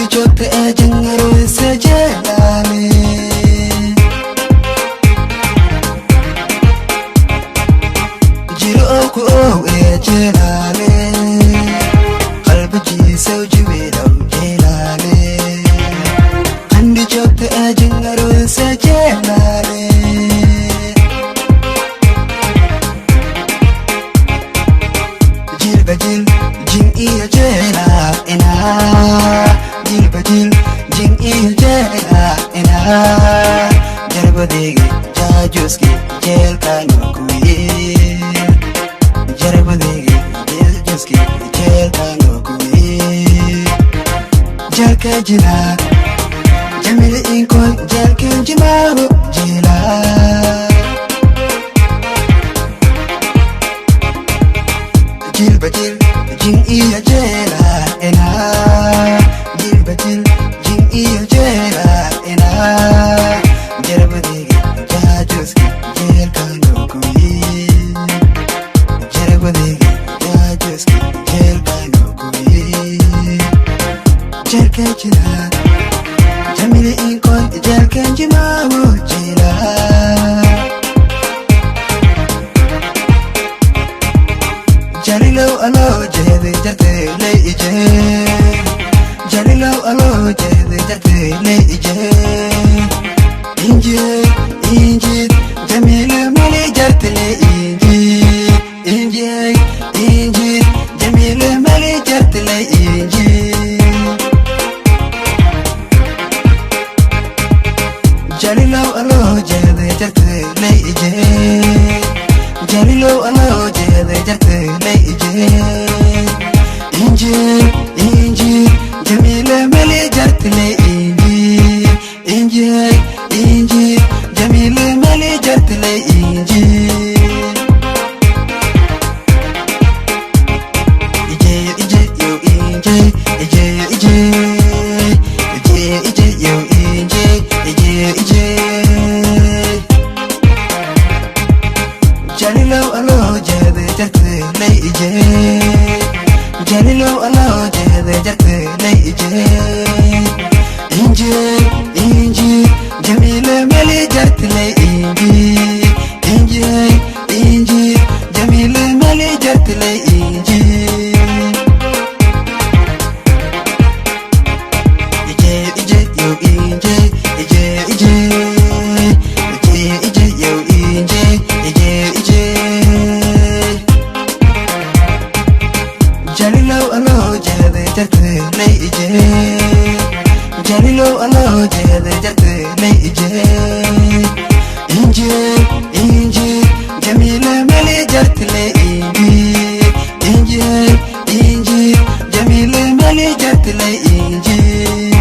Andi chokte ajangaro sajalane Jiro oku o ejelane Qalbi sauji wilaw jelane Andi chokte ajangaro sajalane Jil jing iya jela ina Jil jing iya jela ina Jarbadegi jajuski jel kanokui Jarbadegi jajuski jel kanokui Jalka jila Jamil inkoi jalka jimaho jila Jil jing iya jela ena Jil jing iya jela ena Jarbadegi jajuski jel kanokui Jarbadegi jajuski jel kanokui Jalka jila Jamil inkoi jalka jimaho jila Jalilo alo jede jarte le ije Jalilo alo jede jarte le ije Inje Jamile mali jarte le Inje Jamile mali jarte le inje Jalilo alo jede jarte le ije Jalilo alo jede jarte le ije Inje Jamile mali jarte le Inje Jamile mali jarte le inje Ije yo inje yo inje Jalilo alo jede jarte le ije Jalilo alo jede jarte le ije Inje Jamile mali jarte le Inje Jamile mali jarte le inje Ije yo inje yo inje Jalilo alo jede jarte le ije Jalilo alo jede jarte le ije Inje Jamile mali jarte le Inje Jamile mali jarte le inje